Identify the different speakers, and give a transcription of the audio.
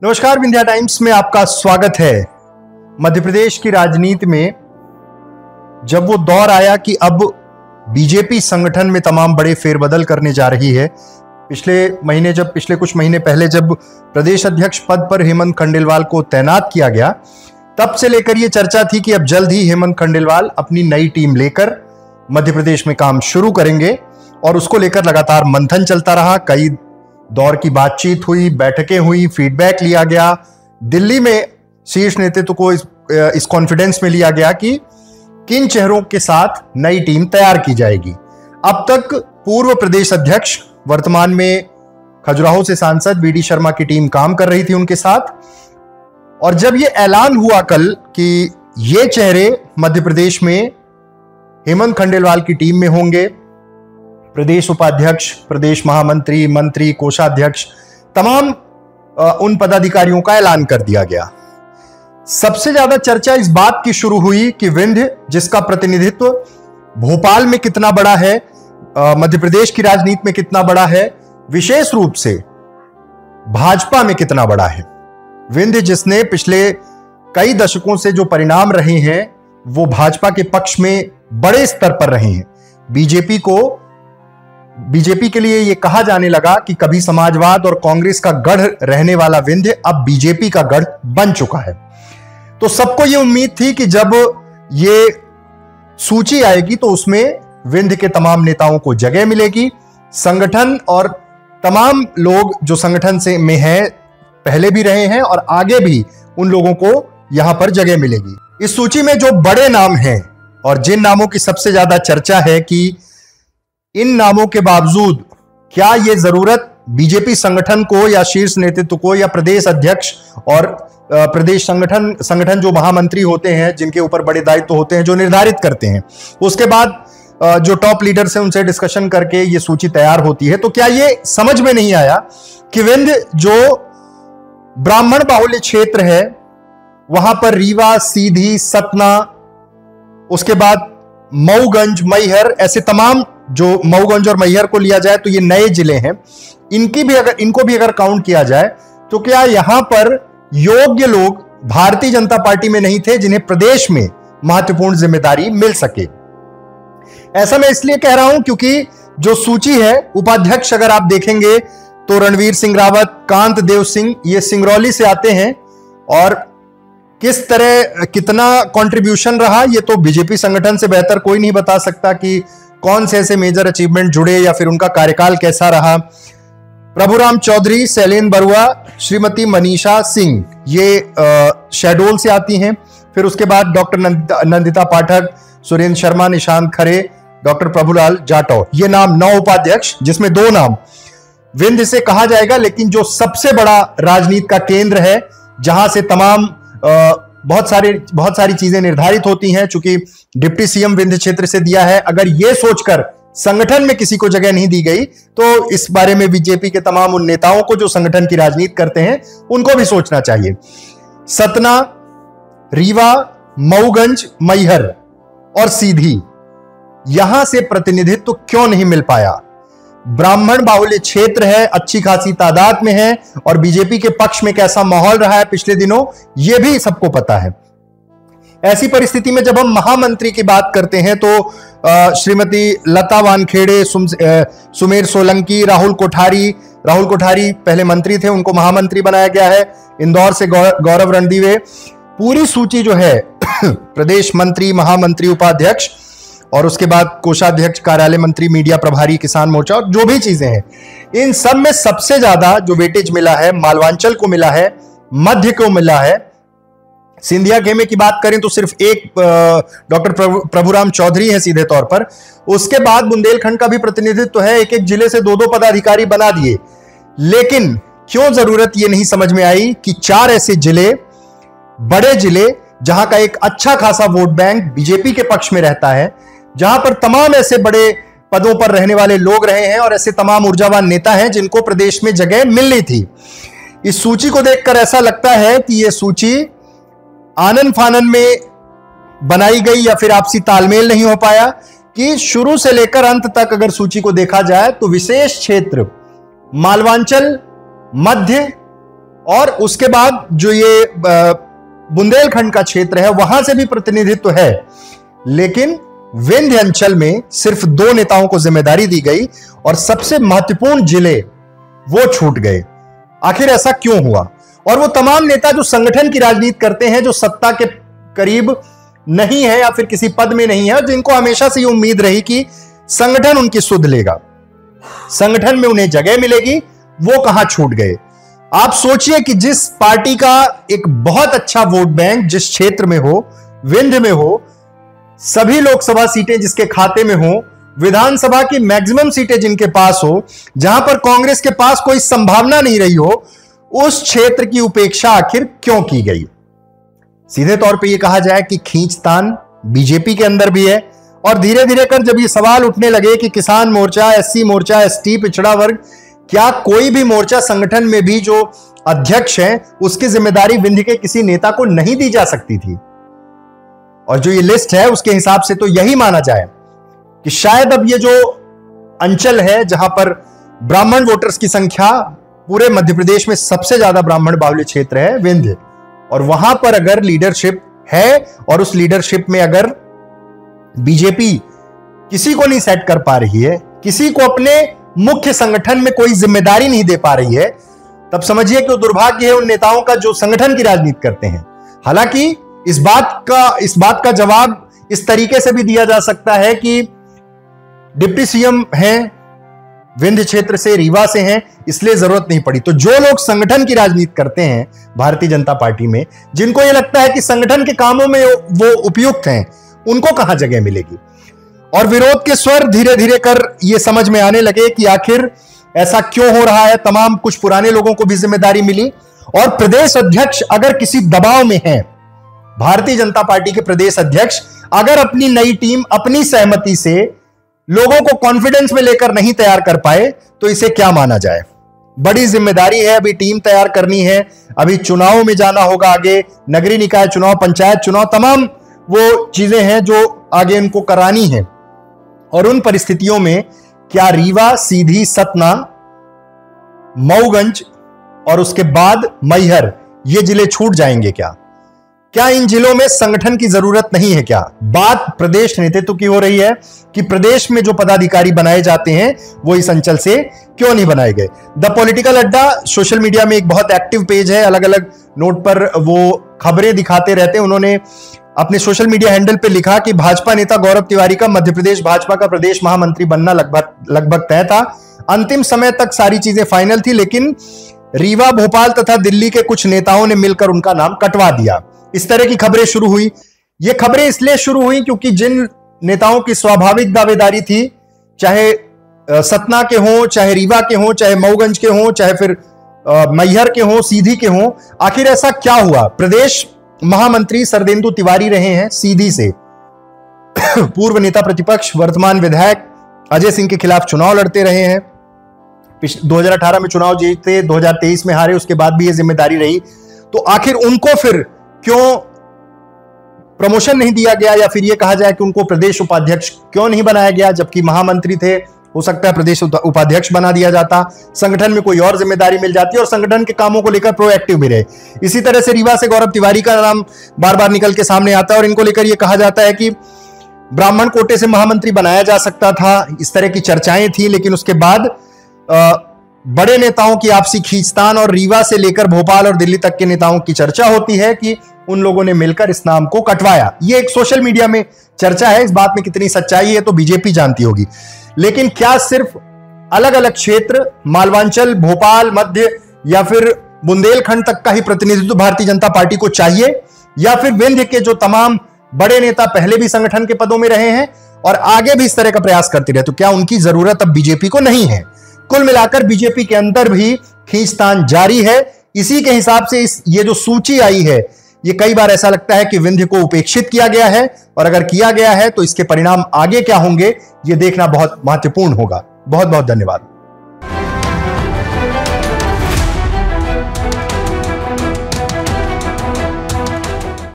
Speaker 1: नमस्कार, विंध्या टाइम्स में आपका स्वागत है। मध्य प्रदेश की राजनीति में जब वो दौर आया कि अब बीजेपी संगठन में तमाम बड़े फेरबदल करने जा रही है। पिछले कुछ महीने पहले जब प्रदेश अध्यक्ष पद पर हेमंत खंडेलवाल को तैनात किया गया, तब से लेकर ये चर्चा थी कि अब जल्द ही हेमंत खंडेलवाल अपनी नई टीम लेकर मध्य प्रदेश में काम शुरू करेंगे और उसको लेकर लगातार मंथन चलता रहा। कई दौर की बातचीत हुई, बैठकें हुई, फीडबैक लिया गया। दिल्ली में शीर्ष नेतृत्व को इस कॉन्फिडेंस में लिया गया कि किन चेहरों के साथ नई टीम तैयार की जाएगी। अब तक पूर्व प्रदेश अध्यक्ष, वर्तमान में खजुराहो से सांसद वीडी शर्मा की टीम काम कर रही थी उनके साथ। और जब ये ऐलान हुआ कल कि ये चेहरे मध्य प्रदेश में हेमंत खंडेलवाल की टीम में होंगे, प्रदेश उपाध्यक्ष, प्रदेश महामंत्री, मंत्री, कोषाध्यक्ष, तमाम उन पदाधिकारियों का ऐलान कर दिया गया। सबसे ज्यादा चर्चा इस बात की शुरू हुई कि विंध्य, जिसका प्रतिनिधित्व भोपाल में कितना बड़ा है, मध्य प्रदेश की राजनीति में कितना बड़ा है, विशेष रूप से भाजपा में कितना बड़ा है। विंध्य जिसने पिछले कई दशकों से जो परिणाम रहे हैं वो भाजपा के पक्ष में बड़े स्तर पर रहे हैं। बीजेपी के लिए यह कहा जाने लगा कि कभी समाजवाद और कांग्रेस का गढ़ रहने वाला विंध्य अब बीजेपी का गढ़ बन चुका है। तो सबको यह उम्मीद थी कि जब ये सूची आएगी तो उसमें विंध्य के तमाम नेताओं को जगह मिलेगी। संगठन और तमाम लोग जो संगठन से में हैं, पहले भी रहे हैं और आगे भी उन लोगों को यहां पर जगह मिलेगी। इस सूची में जो बड़े नाम हैं और जिन नामों की सबसे ज्यादा चर्चा है कि इन नामों के बावजूद क्या ये जरूरत बीजेपी संगठन को या शीर्ष नेतृत्व को या प्रदेश अध्यक्ष और प्रदेश संगठन जो महामंत्री होते हैं, जिनके ऊपर बड़े दायित्व होते हैं, जो निर्धारित करते हैं, उसके बाद जो टॉप लीडर्स हैं उनसे डिस्कशन करके ये सूची तैयार होती है। तो क्या ये समझ में नहीं आया कि विंध्य जो ब्राह्मण बाहुल्य क्षेत्र है, वहां पर रीवा, सीधी, सतना, उसके बाद मऊगंज, मैहर, ऐसे तमाम, जो मऊगंज और मैहर को लिया जाए तो ये नए जिले हैं, इनको भी अगर काउंट किया जाए तो क्या यहां पर योग्य लोग भारतीय जनता पार्टी में नहीं थे जिन्हें प्रदेश में महत्वपूर्ण जिम्मेदारी मिल सके। ऐसा मैं इसलिए कह रहा हूं क्योंकि जो सूची है, उपाध्यक्ष अगर आप देखेंगे तो रणवीर सिंह रावत, कांत देव सिंह, ये सिंगरौली से आते हैं और किस तरह कितना कंट्रीब्यूशन रहा ये तो बीजेपी संगठन से बेहतर कोई नहीं बता सकता कि कौन से ऐसे मेजर अचीवमेंट जुड़े या फिर उनका कार्यकाल कैसा रहा। प्रभुराम चौधरी, शैलेन बरुआ, श्रीमती मनीषा सिंह, ये शहडोल से आती हैं। फिर उसके बाद डॉक्टर नंदिता पाठक, सुरेंद्र शर्मा, निशांत खरे, डॉक्टर प्रभुलाल जाटव, ये नाम 9 उपाध्यक्ष, जिसमें 2 नाम विंध्य से कहा जाएगा। लेकिन जो सबसे बड़ा राजनीति का केंद्र है, जहां से तमाम बहुत सारी चीजें निर्धारित होती हैं, चूंकि डिप्टी सीएम विंध्य क्षेत्र से दिया है, अगर यह सोचकर संगठन में किसी को जगह नहीं दी गई तो इस बारे में बीजेपी के तमाम उन नेताओं को जो संगठन की राजनीति करते हैं उनको भी सोचना चाहिए। सतना, रीवा, मऊगंज, मैहर और सीधी, यहां से प्रतिनिधित्व क्यों नहीं मिल पाया? ब्राह्मण बाहुल्य क्षेत्र है, अच्छी खासी तादाद में है और बीजेपी के पक्ष में कैसा माहौल रहा है पिछले दिनों, यह भी सबको पता है। ऐसी परिस्थिति में जब हम महामंत्री की बात करते हैं तो श्रीमती लता वानखेड़े, सुमेर सोलंकी, राहुल कोठारी पहले मंत्री थे, उनको महामंत्री बनाया गया है। इंदौर से गौरव रणदीवे, पूरी सूची जो है प्रदेश मंत्री, महामंत्री, उपाध्यक्ष और उसके बाद कोषाध्यक्ष, कार्यालय मंत्री, मीडिया प्रभारी, किसान मोर्चा और जो भी चीजें हैं, इन सब में सबसे ज्यादा जो वेटेज मिला है मालवांचल को मिला है, मध्य को मिला है। सिंधिया खेमे की बात करें तो सिर्फ एक डॉक्टर प्रभुराम चौधरी है सीधे तौर पर। उसके बाद बुंदेलखंड का भी प्रतिनिधित्व है, एक एक जिले से 2-2 पदाधिकारी बना दिए। लेकिन क्यों जरूरत ये नहीं समझ में आई कि 4 ऐसे जिले, बड़े जिले, जहां का एक अच्छा खासा वोट बैंक बीजेपी के पक्ष में रहता है, जहां पर तमाम ऐसे बड़े पदों पर रहने वाले लोग रहे हैं और ऐसे तमाम ऊर्जावान नेता हैं जिनको प्रदेश में जगह मिलनी थी। इस सूची को देखकर ऐसा लगता है कि यह सूची आनन फानन में बनाई गई या फिर आपसी तालमेल नहीं हो पाया कि शुरू से लेकर अंत तक अगर सूची को देखा जाए तो विशेष क्षेत्र मालवांचल, मध्य और उसके बाद जो ये बुंदेलखंड का क्षेत्र है वहां से भी प्रतिनिधित्व है, लेकिन विंध्य अंचल में सिर्फ 2 नेताओं को जिम्मेदारी दी गई और सबसे महत्वपूर्ण जिले वो छूट गए। आखिर ऐसा क्यों हुआ? और वो तमाम नेता जो संगठन की राजनीति करते हैं, जो सत्ता के करीब नहीं है या फिर किसी पद में नहीं है, और जिनको हमेशा से ये उम्मीद रही कि संगठन उनकी सुध लेगा, संगठन में उन्हें जगह मिलेगी, वो कहां छूट गए? आप सोचिए कि जिस पार्टी का एक बहुत अच्छा वोट बैंक जिस क्षेत्र में हो, विंध्य में हो, सभी लोकसभा सीटें जिसके खाते में हो, विधानसभा की मैक्सिमम सीटें जिनके पास हो, जहां पर कांग्रेस के पास कोई संभावना नहीं रही हो, उस क्षेत्र की उपेक्षा आखिर क्यों की गई? सीधे तौर पे यह कहा जाए कि खींचतान बीजेपी के अंदर भी है, और धीरे धीरे कर जब ये सवाल उठने लगे कि किसान मोर्चा, एससी मोर्चा, एसटी, पिछड़ा वर्ग, क्या कोई भी मोर्चा संगठन में भी जो अध्यक्ष है उसकी जिम्मेदारी विंध्य के किसी नेता को नहीं दी जा सकती थी? और जो ये लिस्ट है उसके हिसाब से तो यही माना जाए कि शायद अब ये जो अंचल है जहां पर ब्राह्मण वोटर्स की संख्या पूरे मध्य प्रदेश में सबसे ज्यादा ब्राह्मण बाहुल्य क्षेत्र है विंध्य, और वहां पर अगर लीडरशिप है और उस लीडरशिप में अगर बीजेपी किसी को नहीं सेट कर पा रही है, किसी को अपने मुख्य संगठन में कोई जिम्मेदारी नहीं दे पा रही है, तब समझिए कि वो दुर्भाग्य है उन नेताओं का जो संगठन की राजनीति करते हैं। हालांकि इस बात का जवाब इस तरीके से भी दिया जा सकता है कि डिप्टी सीएम हैं, विंध्य क्षेत्र से, रीवा से हैं, इसलिए जरूरत नहीं पड़ी। तो जो लोग संगठन की राजनीति करते हैं भारतीय जनता पार्टी में, जिनको यह लगता है कि संगठन के कामों में वो उपयुक्त हैं, उनको कहां जगह मिलेगी? और विरोध के स्वर धीरे धीरे कर ये समझ में आने लगे कि आखिर ऐसा क्यों हो रहा है। तमाम कुछ पुराने लोगों को भी जिम्मेदारी मिली, और प्रदेश अध्यक्ष अगर किसी दबाव में है, भारतीय जनता पार्टी के प्रदेश अध्यक्ष अगर अपनी नई टीम अपनी सहमति से लोगों को कॉन्फिडेंस में लेकर नहीं तैयार कर पाए, तो इसे क्या माना जाए? बड़ी जिम्मेदारी है, अभी टीम तैयार करनी है, अभी चुनाव में जाना होगा, आगे नगरीय निकाय चुनाव, पंचायत चुनाव, तमाम वो चीजें हैं जो आगे इनको करानी है। और उन परिस्थितियों में क्या रीवा, सीधी, सतना, मऊगंज और उसके बाद मैहर, ये जिले छूट जाएंगे क्या? क्या इन जिलों में संगठन की जरूरत नहीं है क्या? बात प्रदेश नेतृत्व की हो रही है कि प्रदेश में जो पदाधिकारी बनाए जाते हैं वो इस अंचल से क्यों नहीं बनाए गए। द पॉलिटिकल अड्डा सोशल मीडिया में एक बहुत एक्टिव पेज है, अलग अलग नोट पर वो खबरें दिखाते रहते हैं। उन्होंने अपने सोशल मीडिया हैंडल पे लिखा कि भाजपा नेता गौरव तिवारी का मध्य प्रदेश भाजपा का प्रदेश महामंत्री बनना लगभग तय था। अंतिम समय तक सारी चीजें फाइनल थी, लेकिन रीवा, भोपाल तथा दिल्ली के कुछ नेताओं ने मिलकर उनका नाम कटवा दिया। इस तरह की खबरें शुरू हुई। ये खबरें इसलिए शुरू हुई क्योंकि जिन नेताओं की स्वाभाविक दावेदारी थी, चाहे सतना के हों, चाहे रीवा के हों, चाहे मऊगंज के हों, चाहे फिर मैहर के हों, सीधी के हों, आखिर ऐसा क्या हुआ? प्रदेश महामंत्री सरदेंदु तिवारी रहे हैं सीधी से। पूर्व नेता प्रतिपक्ष, वर्तमान विधायक अजय सिंह के खिलाफ चुनाव लड़ते रहे हैं। 2018 में चुनाव जीते, 2023 में हारे, उसके बाद भी ये जिम्मेदारी रही। तो आखिर उनको फिर क्यों प्रमोशन नहीं दिया गया, या फिर ये कहा जाए कि उनको प्रदेश उपाध्यक्ष क्यों नहीं बनाया गया, जबकि महामंत्री थे? हो सकता है प्रदेश उपाध्यक्ष बना दिया जाता, संगठन में कोई और जिम्मेदारी मिल जाती और संगठन के कामों को लेकर प्रोएक्टिव भी रहे। इसी तरह से रीवा से गौरव तिवारी का नाम बार बार निकल के सामने आता है और इनको लेकर यह कहा जाता है कि ब्राह्मण कोटे से महामंत्री बनाया जा सकता था। इस तरह की चर्चाएं थी, लेकिन उसके बाद बड़े नेताओं की आपसी खींचतान और रीवा से लेकर भोपाल और दिल्ली तक के नेताओं की चर्चा होती है कि उन लोगों ने मिलकर इस नाम को कटवाया। ये एक सोशल मीडिया में चर्चा है, इस बात में कितनी सच्चाई है तो बीजेपी जानती होगी। लेकिन क्या सिर्फ अलग अलग क्षेत्र, मालवांचल, भोपाल, मध्य या फिर बुंदेलखंड तक का ही प्रतिनिधित्व भारतीय जनता पार्टी को चाहिए, या फिर विंध्य के जो तमाम बड़े नेता पहले भी संगठन के पदों में रहे हैं और आगे भी इस तरह का प्रयास करते रहे, तो क्या उनकी जरूरत अब बीजेपी को नहीं है? कुल मिलाकर बीजेपी के अंदर भी खींचतान जारी है। इसी के हिसाब से ये जो सूची आई है, ये कई बार ऐसा लगता है कि विंध्य को उपेक्षित किया गया है, और अगर किया गया है तो इसके परिणाम आगे क्या होंगे ये देखना बहुत महत्वपूर्ण होगा। बहुत बहुत धन्यवाद।